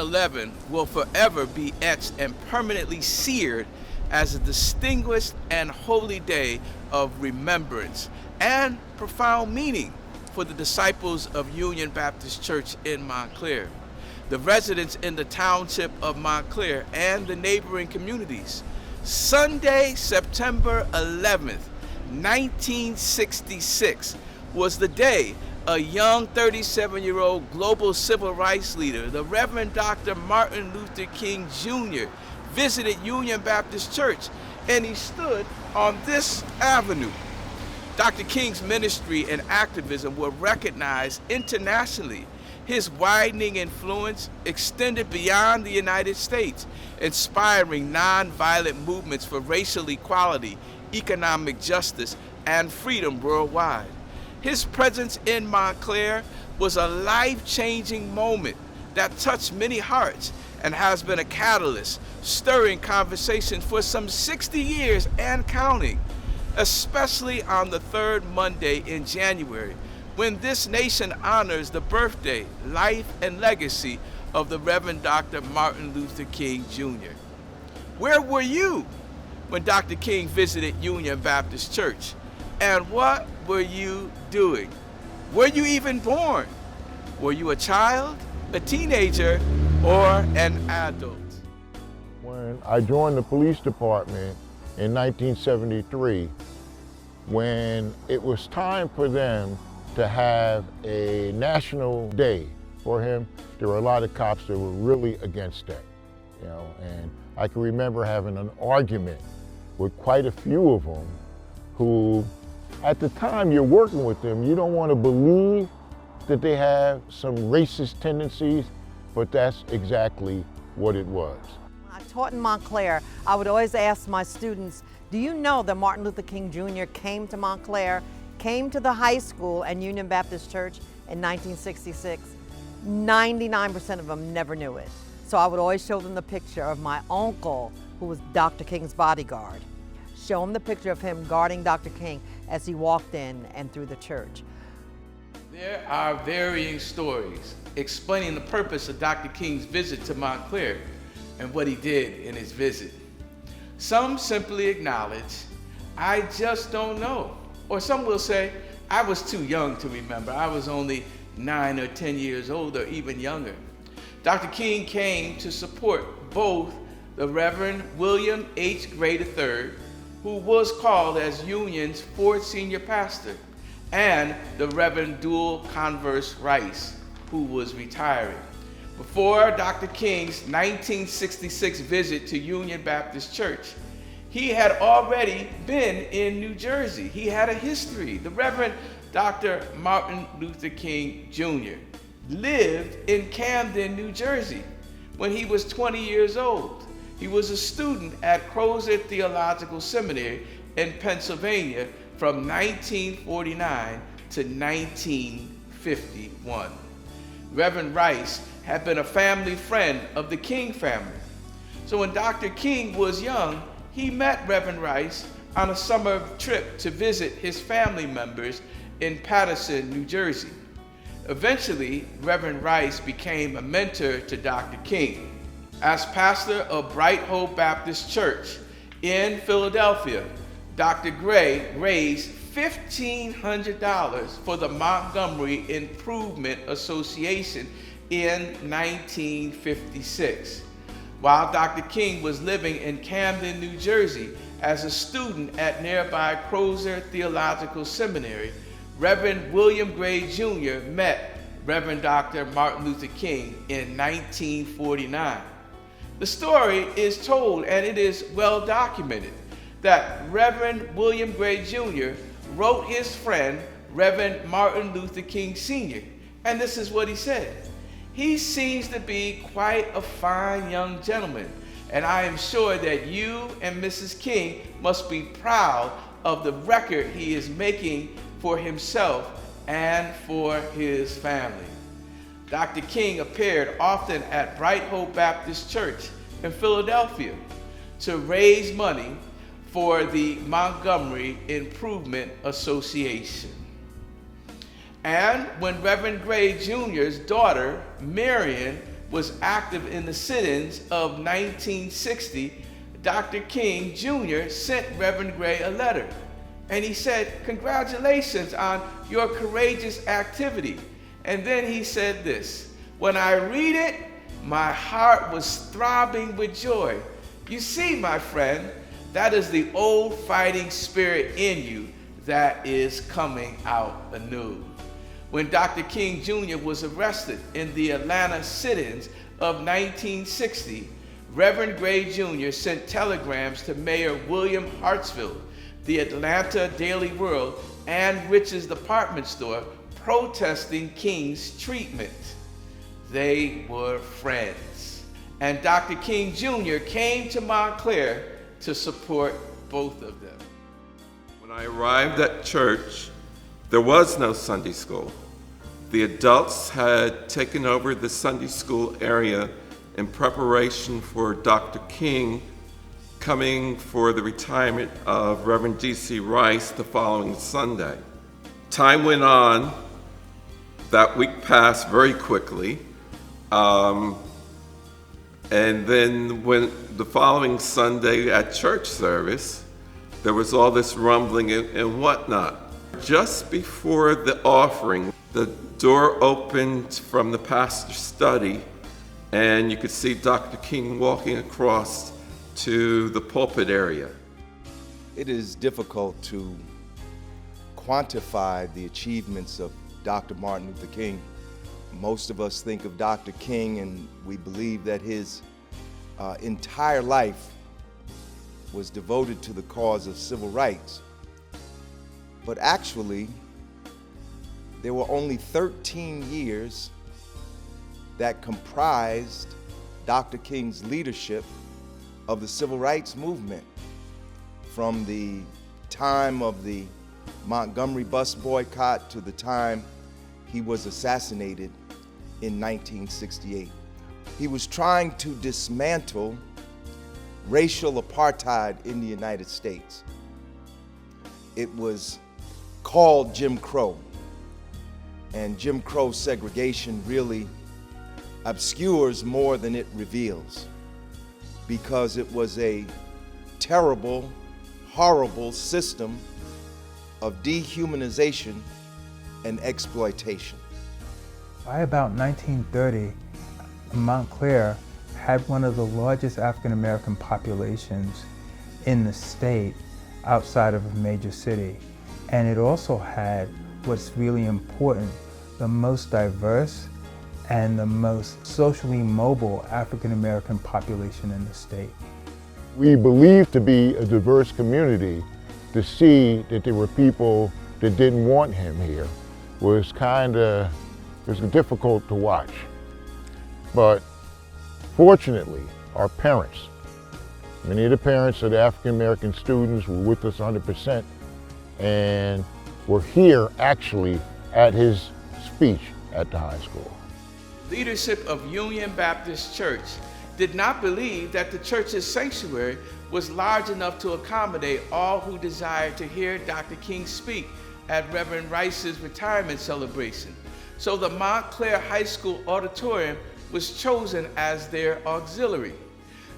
9/11 will forever be etched and permanently seared as a distinguished and holy day of remembrance and profound meaning for the disciples of Union Baptist Church in Montclair, the residents in the township of Montclair, and the neighboring communities. Sunday, September 11th, 1966, was the day a young 37-year-old global civil rights leader, the Reverend Dr. Martin Luther King Jr., visited Union Baptist Church, and he stood on this avenue. Dr. King's ministry and activism were recognized internationally. His widening influence extended beyond the United States, inspiring nonviolent movements for racial equality, economic justice, and freedom worldwide. His presence in Montclair was a life-changing moment that touched many hearts and has been a catalyst, stirring conversations for some 60 years and counting, especially on the third Monday in January, when this nation honors the birthday, life, and legacy of the Reverend Dr. Martin Luther King Jr. Where were you when Dr. King visited Union Baptist Church? And what were you doing? Were you even born? Were you a child, a teenager, or an adult? When I joined the police department in 1973, when it was time for them to have a national day for him, there were a lot of cops that were really against that, and I can remember having an argument with quite a few of them who, at the time you're working with them, you don't want to believe that they have some racist tendencies, but that's exactly what it was. I taught in Montclair. I would always ask my students, do you know that Martin Luther King Jr. came to Montclair, came to the high school and Union Baptist Church in 1966? 99% of them never knew it. So I would always show them the picture of my uncle, who was Dr. King's bodyguard. Show them the picture of him guarding Dr. King as he walked in and through the church. There are varying stories explaining the purpose of Dr. King's visit to Montclair and what he did in his visit. Some simply acknowledge, I just don't know. Or some will say, I was too young to remember. I was only 9 or 10 years old or even younger. Dr. King came to support both the Reverend William H. Gray III, who was called as Union's fourth senior pastor, and the Reverend Dual Converse Rice, who was retiring. Before Dr. King's 1966 visit to Union Baptist Church, he had already been in New Jersey. He had a history. The Reverend Dr. Martin Luther King Jr. lived in Camden, New Jersey when he was 20 years old. He was a student at Crozer Theological Seminary in Pennsylvania from 1949 to 1951. Reverend Rice had been a family friend of the King family. So when Dr. King was young, he met Reverend Rice on a summer trip to visit his family members in Paterson, New Jersey. Eventually, Reverend Rice became a mentor to Dr. King. As pastor of Bright Hope Baptist Church in Philadelphia, Dr. Gray raised $1,500 for the Montgomery Improvement Association in 1956. While Dr. King was living in Camden, New Jersey as a student at nearby Crozer Theological Seminary, Reverend William Gray Jr. met Reverend Dr. Martin Luther King in 1949. The story is told, and it is well documented, that Reverend William Gray Jr. wrote his friend, Reverend Martin Luther King Sr., and this is what he said. He seems to be quite a fine young gentleman, and I am sure that you and Mrs. King must be proud of the record he is making for himself and for his family. Dr. King appeared often at Bright Hope Baptist Church in Philadelphia to raise money for the Montgomery Improvement Association. And when Reverend Gray Jr.'s daughter, Marion, was active in the sit-ins of 1960, Dr. King Jr. sent Reverend Gray a letter. And he said, "Congratulations on your courageous activity." And then he said this, "When I read it, my heart was throbbing with joy. You see, my friend, that is the old fighting spirit in you that is coming out anew." When Dr. King Jr. was arrested in the Atlanta sit-ins of 1960, Reverend Gray Jr. sent telegrams to Mayor William Hartsfield, the Atlanta Daily World, and Rich's department store protesting King's treatment. They were friends. And Dr. King Jr. came to Montclair to support both of them. When I arrived at church, there was no Sunday school. The adults had taken over the Sunday school area in preparation for Dr. King coming for the retirement of Reverend D.C. Rice the following Sunday. Time went on. That week passed very quickly. And then when the following Sunday at church service, there was all this rumbling and whatnot. Just before the offering, the door opened from the pastor's study, and you could see Dr. King walking across to the pulpit area. It is difficult to quantify the achievements of Dr. Martin Luther King. Most of us think of Dr. King and we believe that his entire life was devoted to the cause of civil rights. But actually, there were only 13 years that comprised Dr. King's leadership of the civil rights movement, from the time of the Montgomery bus boycott to the time he was assassinated in 1968. He was trying to dismantle racial apartheid in the United States. It was called Jim Crow, and Jim Crow segregation really obscures more than it reveals, because it was a terrible, horrible system of dehumanization and exploitation. By about 1930, Montclair had one of the largest African American populations in the state outside of a major city. And it also had what's really important, the most diverse and the most socially mobile African American population in the state. We believed to be a diverse community. To see that there were people that didn't want him here was difficult to watch. But fortunately, our parents, many of the parents of the African American students were with us 100% and were here actually at his speech at the high school. Leadership of Union Baptist Church did not believe that the church's sanctuary was large enough to accommodate all who desired to hear Dr. King speak at Reverend Rice's retirement celebration. So the Montclair High School auditorium was chosen as their auxiliary.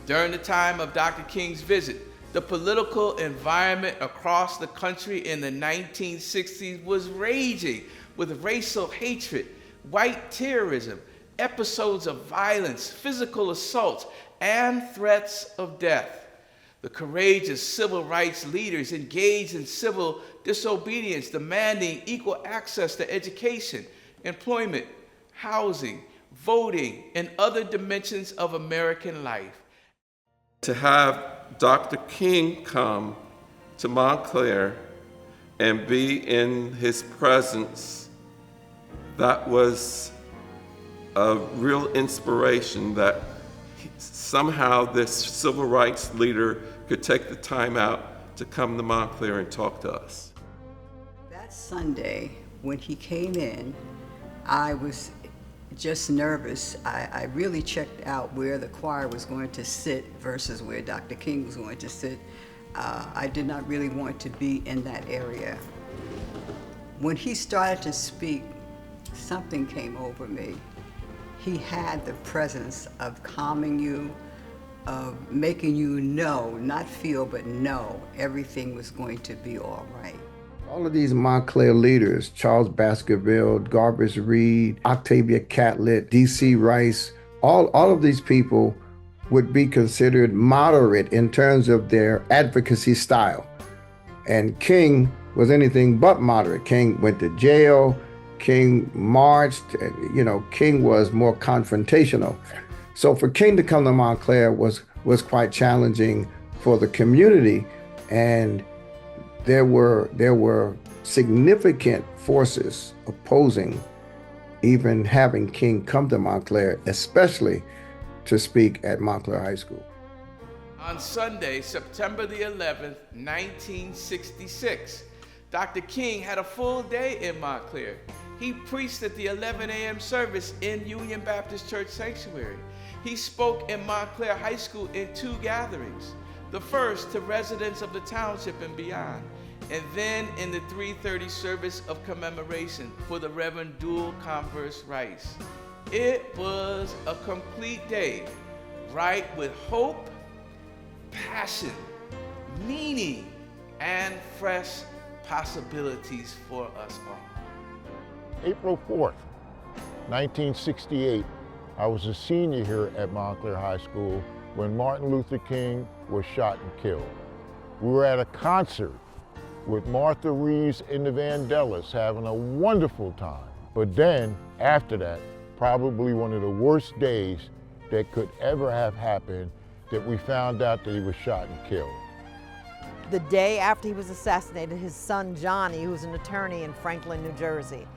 During the time of Dr. King's visit, the political environment across the country in the 1960s was raging with racial hatred, white terrorism, episodes of violence, physical assaults, and threats of death. The courageous civil rights leaders engaged in civil disobedience, demanding equal access to education, employment, housing, voting, and other dimensions of American life. To have Dr. King come to Montclair and be in his presence, that was a real inspiration that somehow this civil rights leader could take the time out to come to Montclair and talk to us. That Sunday, when he came in, I was just nervous. I really checked out where the choir was going to sit versus where Dr. King was going to sit. I did not really want to be in that area. When he started to speak, something came over me. He had the presence of calming you, of making you know, not feel, but know everything was going to be all right. All of these Montclair leaders, Charles Baskerville, Garbus Reed, Octavia Catlett, D.C. Rice, all of these people would be considered moderate in terms of their advocacy style. And King was anything but moderate. King went to jail, King marched, King was more confrontational. So for King to come to Montclair was quite challenging for the community, and there were significant forces opposing even having King come to Montclair, especially to speak at Montclair High School. On Sunday, September the 11th, 1966, Dr. King had a full day in Montclair. He preached at the 11 a.m. service in Union Baptist Church Sanctuary. He spoke in Montclair High School in 2 gatherings, the first to residents of the township and beyond, and then in the 3:30 service of commemoration for the Reverend Dual Converse Rice. It was a complete day, right, with hope, passion, meaning, and fresh possibilities for us all. April 4th, 1968, I was a senior here at Montclair High School when Martin Luther King was shot and killed. We were at a concert with Martha Reeves and the Vandellas, having a wonderful time. But then, after that, probably one of the worst days that could ever have happened, that we found out that he was shot and killed. The day after he was assassinated, his son Johnny, who was an attorney in Franklin, New Jersey,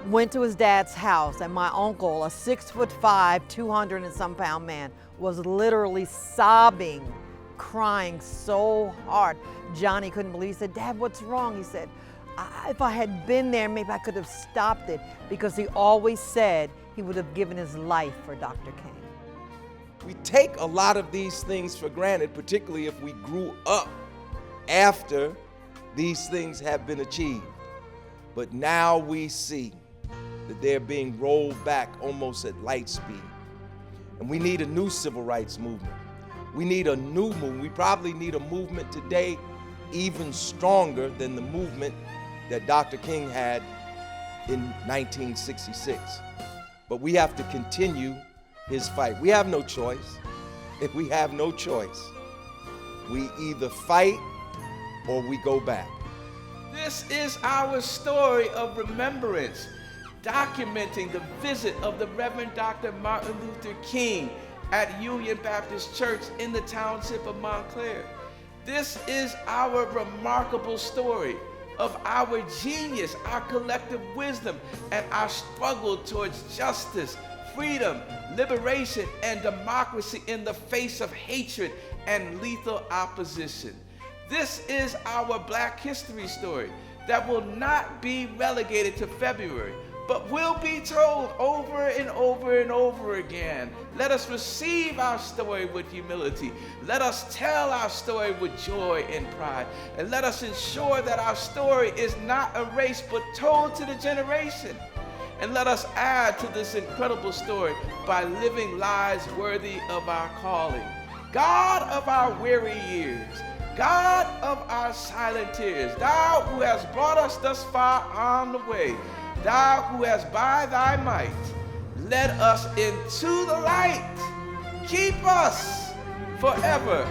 went to his dad's house, and my uncle, a 6'5", 200 and some pound man, was literally sobbing, crying so hard. Johnny couldn't believe. He said, "Dad, what's wrong?" He said, if I had been there, maybe I could have stopped it, because he always said he would have given his life for Dr. King. We take a lot of these things for granted, particularly if we grew up after these things have been achieved. But now we see that they're being rolled back almost at light speed. And we need a new civil rights movement. We need a new movement. We probably need a movement today even stronger than the movement that Dr. King had in 1966. But we have to continue his fight. We have no choice. If we have no choice, we either fight or we go back. This is our story of remembrance, documenting the visit of the Reverend Dr. Martin Luther King at Union Baptist Church in the township of Montclair. This is our remarkable story of our genius, our collective wisdom, and our struggle towards justice, freedom, liberation, and democracy in the face of hatred and lethal opposition. This is our Black history story that will not be relegated to February, but will be told over and over and over again. Let us receive our story with humility. Let us tell our story with joy and pride. And let us ensure that our story is not erased, but told to the generation. And let us add to this incredible story by living lives worthy of our calling. God of our weary years, God of our silent tears, thou who hast brought us thus far on the way, thou who hast by thy might led us into the light, keep us forever